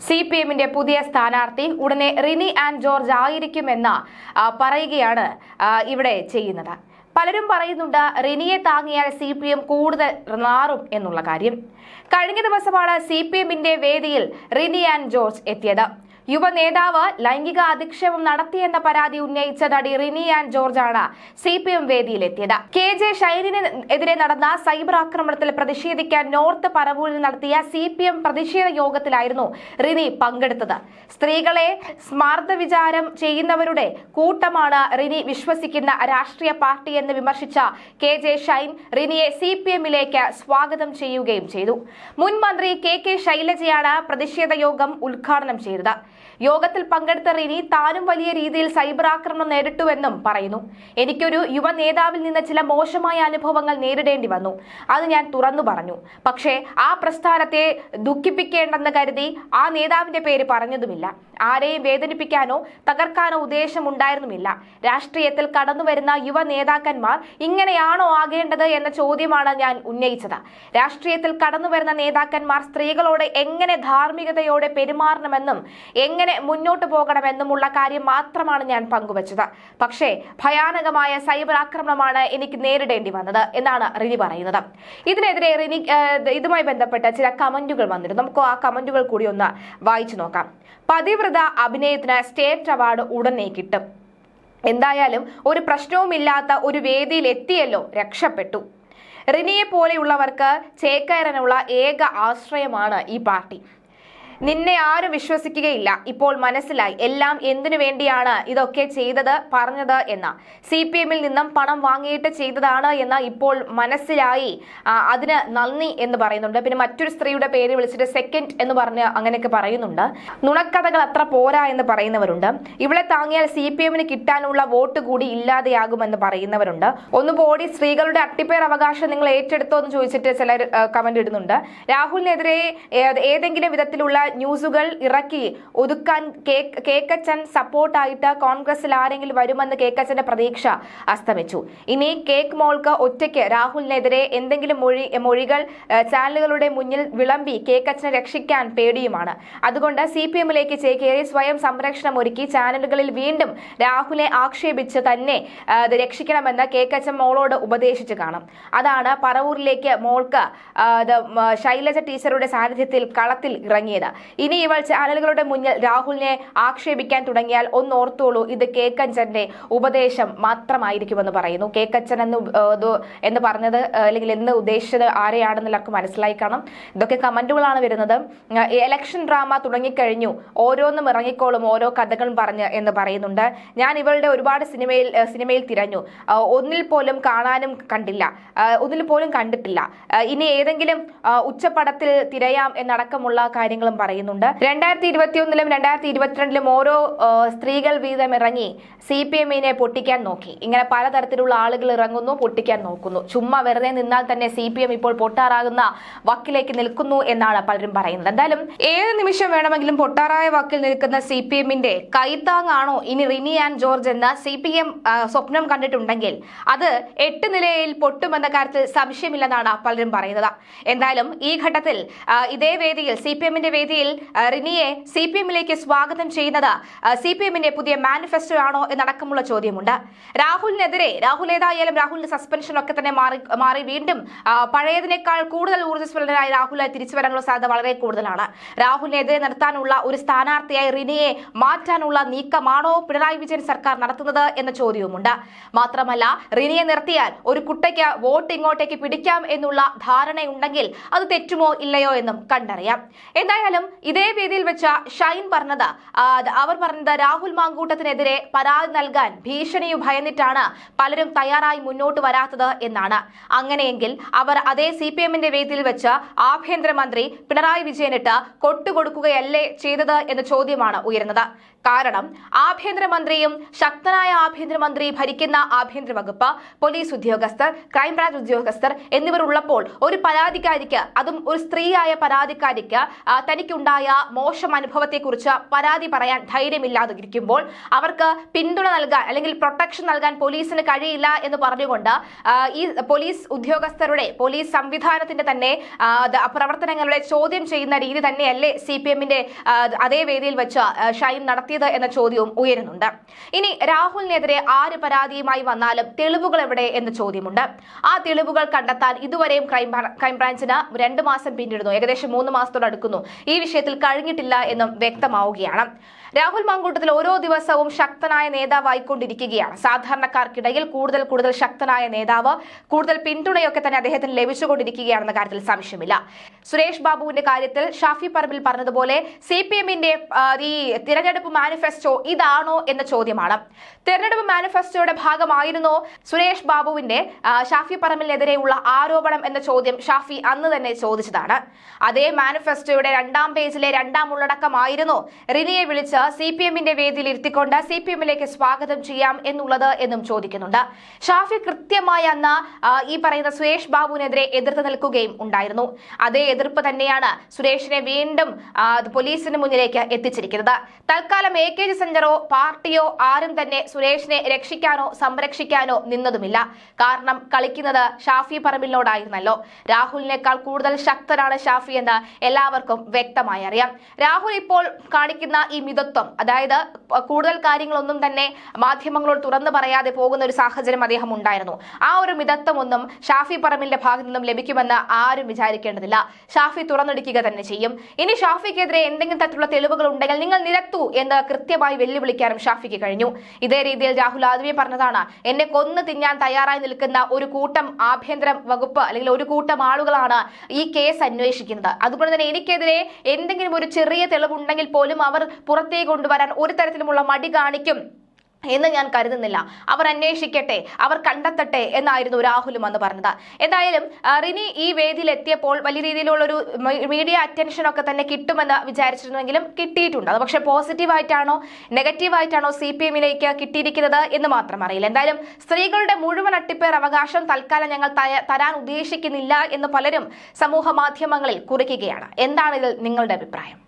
CPM-ന്റെ പുതിയ സ്ഥാനാർത്ഥി ഉടനെ റിനി ആൻഡ് ജോർജ് ആയിരിക്കുമെന്ന് പറയുകയാണ് ഇവിടെ ചെയ്യുന്നത്. പലരും പറയുന്നുണ്ട് റിനിയെ താങ്ങിയാൽ CPM കൂടുതൽ നാറും എന്നുള്ള കാര്യം. കഴിഞ്ഞ ദിവസമാണ് CPM-ന്റെ വേദിയിൽ റിനി ആൻഡ് ജോർജ് എത്തിയത്. യുവ നേതാവ് ലൈംഗിക അധിക്ഷേപം നടത്തിയെന്ന പരാതി ഉന്നയിച്ച നടി റിനി ആൻഡ് ജോർജ് ആണ് CPM വേദിയിലെത്തിയത്. KJ ഷൈനിനെതിരെ നടന്ന സൈബർ ആക്രമണത്തിൽ പ്രതിഷേധിക്കാൻ നോർത്ത് പറവൂരിൽ നടത്തിയ CPM പ്രതിഷേധ യോഗത്തിലായിരുന്നു റിനി പങ്കെടുത്തത്. സ്ത്രീകളെ സ്മാർത്ത വിചാരം ചെയ്യുന്നവരുടെ കൂട്ടമാണ് റിനി വിശ്വസിക്കുന്ന രാഷ്ട്രീയ പാർട്ടി എന്ന് വിമർശിച്ച KJ ഷൈൻ റിനിയെ CPM-ലേക്ക് സ്വാഗതം ചെയ്യുകയും ചെയ്തു. മുൻ മന്ത്രി KK ശൈലജയാണ് പ്രതിഷേധ യോഗം ഉദ്ഘാടനം ചെയ്തത്. യോഗത്തിൽ പങ്കെടുത്ത റിനി താനും വലിയ രീതിയിൽ സൈബർ ആക്രമണം നേരിട്ടുവെന്നും പറയുന്നു. എനിക്കൊരു യുവ നേതാവിൽ നിന്ന് ചില മോശമായ അനുഭവങ്ങൾ നേരിടേണ്ടി വന്നു. അത് ഞാൻ തുറന്നു പറഞ്ഞു. പക്ഷേ ആ പ്രസ്ഥാനത്തെ ദുഃഖിപ്പിക്കേണ്ടെന്ന് കരുതി ആ നേതാവിന്റെ പേര് പറഞ്ഞതുമില്ല. ആരെയും വേദനിപ്പിക്കാനോ തകർക്കാനോ ഉദ്ദേശമുണ്ടായിരുന്നുമില്ല. രാഷ്ട്രീയത്തിൽ കടന്നുവരുന്ന യുവ നേതാക്കന്മാർ ഇങ്ങനെയാണോ ആകേണ്ടത് എന്ന ചോദ്യമാണ് ഞാൻ ഉന്നയിച്ചത്. രാഷ്ട്രീയത്തിൽ കടന്നുവരുന്ന നേതാക്കന്മാർ സ്ത്രീകളോട് എങ്ങനെ ധാർമ്മികതയോടെ പെരുമാറണമെന്നും എങ്ങനെ മുന്നോട്ട് പോകണമെന്നുമുള്ള കാര്യം മാത്രമാണ് ഞാൻ പങ്കുവച്ചത്. പക്ഷേ ഭയാനകമായ സൈബർ ആക്രമണമാണ് എനിക്ക് നേരിടേണ്ടി വന്നത് എന്നാണ് റിനി പറയുന്നത്. ഇതിനെതിരെ റിനി ഇതുമായി ബന്ധപ്പെട്ട ചില കമന്റുകൾ വന്നിരുന്നു. നമുക്ക് ആ കമന്റുകൾ കൂടി ഒന്ന് വായിച്ചു നോക്കാം. പതിവ്രത അഭിനയത്തിന് സ്റ്റേറ്റ് അവാർഡ് ഉടനെ കിട്ടും. എന്തായാലും ഒരു പ്രശ്നവുമില്ലാത്ത ഒരു വേദിയിൽ എത്തിയല്ലോ, രക്ഷപ്പെട്ടു. റിനിയെ പോലെയുള്ളവർക്ക് ചേക്കേറാനുള്ള ഏക ആശ്രയമാണ് ഈ പാർട്ടി. നിന്നെ ആരും വിശ്വസിക്കുകയില്ല. ഇപ്പോൾ മനസ്സിലായി എല്ലാം എന്തിനു വേണ്ടിയാണ് ഇതൊക്കെ ചെയ്തത് പറഞ്ഞത് എന്ന്. CPM-ൽ നിന്നും പണം വാങ്ങിയിട്ട് ചെയ്തതാണ് എന്ന് ഇപ്പോൾ മനസ്സിലായി. അതിന് നന്ദി എന്ന് പറയുന്നുണ്ട്. പിന്നെ മറ്റൊരു സ്ത്രീയുടെ പേര് വിളിച്ചിട്ട് സെക്കൻഡ് എന്ന് പറഞ്ഞ് അങ്ങനെയൊക്കെ പറയുന്നുണ്ട്. നുണക്കഥകൾ അത്ര പോരാ എന്ന് പറയുന്നവരുണ്ട്. ഇവളെ താങ്ങിയാൽ CPM-ന് കിട്ടാനുള്ള വോട്ട് കൂടി ഇല്ലാതെയാകുമെന്ന് പറയുന്നവരുണ്ട്. ഒന്ന് പോടി, സ്ത്രീകളുടെ അട്ടിപ്പേർ അവകാശം നിങ്ങൾ ഏറ്റെടുത്തോ എന്ന് ചോദിച്ചിട്ട് ചിലർ കമന്റ് ഇടുന്നുണ്ട്. രാഹുലിനെതിരെ ഏതെങ്കിലും വിധത്തിലുള്ള ന്യൂസുകൾ ഇറക്കി ഒതുക്കാൻ കേക്കച്ചൻ സപ്പോർട്ടായിട്ട് കോൺഗ്രസിൽ ആരെങ്കിലും വരുമെന്ന് കേക്കച്ചന്റെ പ്രതീക്ഷ അസ്തമിച്ചു. ഇനി കേക്ക് മോൾക്ക് ഒറ്റയ്ക്ക് രാഹുലിനെതിരെ എന്തെങ്കിലും മൊഴികൾ ചാനലുകളുടെ മുന്നിൽ വിളമ്പി കേക്കച്ചനെ രക്ഷിക്കാൻ പേടിയുമാണ്. അതുകൊണ്ട് CPM-ലേക്ക് ചേക്കേറി സ്വയം സംരക്ഷണം ഒരുക്കി ചാനലുകളിൽ വീണ്ടും രാഹുലിനെ ആക്ഷേപിച്ച് തന്നെ രക്ഷിക്കണമെന്ന് കേക്കച്ചൻ മോളോട് ഉപദേശിച്ചു കാണും. അതാണ് പറവൂരിലേക്ക് മോൾക്ക് ശൈലജ ടീച്ചറുടെ സാന്നിധ്യത്തിൽ കളത്തിൽ ഇറങ്ങിയത്. ഇനി ഇവൾ ചാനലുകളുടെ മുന്നിൽ രാഹുലിനെ ആക്ഷേപിക്കാൻ തുടങ്ങിയാൽ ഒന്നോർത്തോളൂ, ഇത് കേക്കച്ചന്റെ ഉപദേശം മാത്രമായിരിക്കുമെന്ന് പറയുന്നു. കേക്കച്ചൻ എന്ന് പറഞ്ഞത് അല്ലെങ്കിൽ എന്ന് ഉദ്ദേശിച്ചത് ആരെയാണെന്ന് എല്ലാവർക്കും മനസ്സിലായി കാണും. ഇതൊക്കെ കമന്റുകളാണ് വരുന്നത്. ഇലക്ഷൻ ഡ്രാമ തുടങ്ങിക്കഴിഞ്ഞു, ഓരോന്നും ഇറങ്ങിക്കോളും ഓരോ കഥകളും പറഞ്ഞ് എന്ന് പറയുന്നുണ്ട്. ഞാൻ ഇവളുടെ ഒരുപാട് സിനിമയിൽ തിരഞ്ഞു, ഒന്നിൽ പോലും കാണാനും കണ്ടില്ല, ഒന്നിൽ പോലും കണ്ടിട്ടില്ല. ഇനി ഏതെങ്കിലും ഉച്ചപ്പടത്തിൽ തിരയാം എന്നടക്കമുള്ള കാര്യങ്ങളും പറയുന്നുണ്ട്. 2021-ലും 2022-ലും ഓരോ സ്ത്രീകൾ വീതം ഇറങ്ങി CPM-നെ പൊട്ടിക്കാൻ നോക്കി. ഇങ്ങനെ പലതരത്തിലുള്ള ആളുകൾ ഇറങ്ങുന്നു, പൊട്ടിക്കാൻ നോക്കുന്നു. ചുമ്മാ വെറുതെ നിന്നാൽ തന്നെ CPM ഇപ്പോൾ പൊട്ടാറാകുന്ന വക്കിലേക്ക് നിൽക്കുന്നു എന്നാണ് പലരും പറയുന്നത്. എന്തായാലും ഏത് നിമിഷം വേണമെങ്കിലും പൊട്ടാറായ വക്കിൽ നിൽക്കുന്ന CPM-ന്റെ കൈത്താങ്ങാണോ ഇനി റിനി ആൻഡ് ജോർജ് എന്ന് CPM സ്വപ്നം കണ്ടിട്ടുണ്ടെങ്കിൽ അത് 8 നിലയിൽ പൊട്ടുമെന്ന കാര്യത്തിൽ സംശയമില്ലെന്നാണ് പലരും പറയുന്നത്. എന്തായാലും ഈ ഘട്ടത്തിൽ ഇതേ വേദിയിൽ CPM-ന്റെ വേദിയിൽ റിനിയെ CPM-ലേക്ക് സ്വാഗതം ചെയ്യുന്നത് CPM-ന്റെ പുതിയ മാനിഫെസ്റ്റോ ആണോ എന്നടക്കമുള്ള ചോദ്യമുണ്ട്. രാഹുലിനെതിരെ ഏതായാലും രാഹുലിന്റെ സസ്പെൻഷൻ ഒക്കെ തന്നെ മാറി വീണ്ടും പഴയതിനേക്കാൾ കൂടുതൽ ഊർജ്ജസ്വലനായി രാഹുൽ തിരിച്ചു വരാനുള്ള സാധ്യത വളരെ കൂടുതലാണ്. രാഹുലിനെതിരെ നിർത്താനുള്ള ഒരു സ്ഥാനാർത്ഥിയായി റിനിയെ മാറ്റാനുള്ള നീക്കമാണോ പിണറായി വിജയൻ സർക്കാർ നടത്തുന്നത് എന്ന ചോദ്യവുമുണ്ട്. മാത്രമല്ല റിനിയെ നിർത്തിയാൽ ഒരു കുട്ടയ്ക്ക് വോട്ട് ഇങ്ങോട്ടേക്ക് പിടിക്കാം എന്നുള്ള ധാരണയുണ്ടെങ്കിൽ അത് തെറ്റുമോ ഇല്ലയോ എന്നും കണ്ടറിയാം. എന്തായാലും ഇതേ വേദിയിൽ വെച്ച ഷൈൻ അവർ പറഞ്ഞത് രാഹുൽ മാങ്കൂട്ടത്തിനെതിരെ പരാതി നൽകാൻ ഭീഷണിയും ഭയന്നിട്ടാണ് പലരും തയ്യാറായി മുന്നോട്ട് വരാത്തത് എന്നാണ്. അങ്ങനെയെങ്കിൽ അവർ അതേ CPM-ന്റെ വേദിയിൽ വെച്ച് ആഭ്യന്തരമന്ത്രി പിണറായി വിജയനിട്ട് കൊട്ടുകൊടുക്കുകയല്ലേ ചെയ്തത് എന്ന ചോദ്യമാണ് ഉയരുന്നത്. കാരണം ആഭ്യന്തരമന്ത്രിയും ശക്തനായ ആഭ്യന്തരമന്ത്രി ഭരിക്കുന്ന ആഭ്യന്തര വകുപ്പ്, പോലീസ് ഉദ്യോഗസ്ഥർ, ക്രൈംബ്രാഞ്ച് ഉദ്യോഗസ്ഥർ എന്നിവർ ഉള്ളപ്പോൾ ഒരു പരാതിക്കാരിക്ക്, അതും ഒരു സ്ത്രീയായ പരാതിക്കാരിക്ക് തനിക്ക് ഉണ്ടായ മോശം അനുഭവത്തെക്കുറിച്ച് പരാതി പറയാൻ ധൈര്യമില്ലാതിരിക്കുമ്പോൾ അവർക്ക് പിന്തുണ നൽകാൻ അല്ലെങ്കിൽ പ്രൊട്ടക്ഷൻ നൽകാൻ പോലീസിന് കഴിയില്ല എന്ന് പറഞ്ഞുകൊണ്ട് ഈ പോലീസ് ഉദ്യോഗസ്ഥരുടെ പോലീസ് സംവിധാനത്തിന്റെ തന്നെ പ്രവർത്തനങ്ങളുടെ ചോദ്യം ചെയ്യുന്ന രീതി തന്നെയല്ലേ CPM-ന്റെ അതേ വേദിയിൽ വെച്ച് ഷൈൻ നടത്തിയത് എന്ന ചോദ്യവും ഉയരുന്നുണ്ട്. ഇനി രാഹുലിനെതിരെ ആര് പരാതിയുമായി വന്നാലും തെളിവുകൾ എവിടെ എന്ന ചോദ്യമുണ്ട്. ആ തെളിവുകൾ കണ്ടെത്താൻ ഇതുവരെയും ക്രൈംബ്രാഞ്ചിന് 2 മാസം പിന്നിടുന്നു, ഏകദേശം 3 മാസത്തോടടുക്കുന്നു. ഈ വിഷയത്തിൽ കഴിഞ്ഞിട്ടില്ല എന്നും വ്യക്തമാവുകയാണ്. രാഹുൽ മാങ്കൂട്ടത്തിൽ ഓരോ ദിവസവും ശക്തനായ നേതാവായിക്കൊണ്ടിരിക്കുകയാണ്. സാധാരണക്കാർക്കിടയിൽ കൂടുതൽ ശക്തനായ നേതാവ്, കൂടുതൽ പിന്തുണയൊക്കെ തന്നെ അദ്ദേഹത്തിന് ലഭിച്ചുകൊണ്ടിരിക്കുകയാണെന്ന കാര്യത്തിൽ സംശയമില്ല. സുരേഷ് ബാബുവിന്റെ കാര്യത്തിൽ ഷാഫി പറമ്പിൽ പറഞ്ഞതുപോലെ CPM-ന്റെ ഈ തിരഞ്ഞെടുപ്പ് മാനിഫെസ്റ്റോ ഇതാണോ എന്ന ചോദ്യമാണ്. തിരഞ്ഞെടുപ്പ് മാനിഫെസ്റ്റോയുടെ ഭാഗമായിരുന്നോ സുരേഷ് ബാബുവിന്റെ ഷാഫി പറമ്പിലിനെതിരെയുള്ള ആരോപണം എന്ന ചോദ്യം ഷാഫി അന്ന് തന്നെ ചോദിച്ചതാണ്. അതേ മാനിഫെസ്റ്റോയുടെ 2ാം പേജിലെ 2ാം ഉള്ളടക്കമായിരുന്നോ റിനിയെ വിളിച്ച് CPM-ന്റെ വേദിയിൽ ഇരുത്തിക്കൊണ്ട് CPM-ലേക്ക് സ്വാഗതം ചെയ്യാം എന്നുള്ളത് എന്നും ചോദിക്കുന്നുണ്ട്. ഷാഫി കൃത്യമായി അന്ന് ഈ പറയുന്ന സുരേഷ് ബാബുവിനെതിരെ എതിർത്ത് നിൽക്കുകയും ഉണ്ടായിരുന്നു. അതേ എതിർപ്പ് തന്നെയാണ് സുരേഷിനെ വീണ്ടും പോലീസിന് മുന്നിലേക്ക് എത്തിച്ചിരിക്കുന്നത്. തൽക്കാലം AKG സെന്ററോ പാർട്ടിയോ ആരും തന്നെ സുരേഷിനെ രക്ഷിക്കാനോ സംരക്ഷിക്കാനോ നിന്നതുമില്ല. കാരണം കളിക്കുന്നത് ഷാഫി പറമ്പിലിനോടായിരുന്നല്ലോ. രാഹുലിനേക്കാൾ കൂടുതൽ ശക്തനാണ് ഷാഫി എന്ന് എല്ലാവർക്കും വ്യക്തമായി അറിയാം. രാഹുൽ ഇപ്പോൾ കാണിക്കുന്ന ഈ മിതത്വം, അതായത് കൂടുതൽ കാര്യങ്ങളൊന്നും തന്നെ മാധ്യമങ്ങളോട് തുറന്നു പറയാതെ പോകുന്ന ഒരു സാഹചര്യം അദ്ദേഹം ഉണ്ടായിരുന്നു. ആ ഒരു മിതത്വം ഒന്നും ഷാഫി പറമ്പിലിന്റെ ഭാഗത്തു നിന്നും ലഭിക്കുമെന്ന് ആരും വിചാരിക്കേണ്ടതില്ല. ഷാഫി തുറന്നെടുക്കുക തന്നെ ചെയ്യും. ഇനി ഷാഫിക്കെതിരെ എന്തെങ്കിലും തരത്തിലുള്ള തെളിവുകൾ ഉണ്ടെങ്കിൽ നിങ്ങൾ നിരത്തൂ എന്ന് കൃത്യമായി വെല്ലുവിളിക്കാനും ഷാഫിക്ക് കഴിഞ്ഞു. ഇതേ രീതിയിൽ രാഹുൽ ആദ്യമേ പറഞ്ഞതാണ്, എന്നെ കൊന്നു തിന്നാൻ തയ്യാറായി നിൽക്കുന്ന ഒരു കൂട്ടം ആഭ്യന്തര വകുപ്പ് അല്ലെങ്കിൽ ഒരു കൂട്ടം ആളുകളാണ് ഈ കേസ് അന്വേഷിക്കുന്നത്. അതുകൊണ്ട് തന്നെ എനിക്കെതിരെ എന്തെങ്കിലും ഒരു ചെറിയ തെളിവുണ്ടെങ്കിൽ പോലും അവർ പുറത്തേക്ക് കൊണ്ടുവരാൻ ഒരു തരത്തിലുമുള്ള മടി കാണിക്കും എന്ന് ഞാൻ കരുതുന്നില്ല. അവർ അന്വേഷിക്കട്ടെ, അവർ കണ്ടെത്തട്ടെ എന്നായിരുന്നു രാഹുലും അന്ന് പറഞ്ഞത്. എന്തായാലും റിനി ഈ വേദിയിൽ എത്തിയപ്പോൾ വലിയ രീതിയിലുള്ളൊരു മീഡിയ അറ്റൻഷനൊക്കെ തന്നെ കിട്ടുമെന്ന് വിചാരിച്ചിരുന്നെങ്കിലും കിട്ടിയിട്ടുണ്ട്. അത് പക്ഷേ പോസിറ്റീവായിട്ടാണോ നെഗറ്റീവായിട്ടാണോ CPM-ലേക്ക് കിട്ടിയിരിക്കുന്നത് എന്ന് മാത്രം അറിയില്ല. എന്തായാലും സ്ത്രീകളുടെ മുഴുവൻ അട്ടിപ്പേർ അവകാശം തൽക്കാലം ഞങ്ങൾ തരാൻ ഉദ്ദേശിക്കുന്നില്ല എന്ന് പലരും സമൂഹ മാധ്യമങ്ങളിൽ കുറിക്കുകയാണ്. എന്താണ് ഇതിൽ നിങ്ങളുടെ അഭിപ്രായം?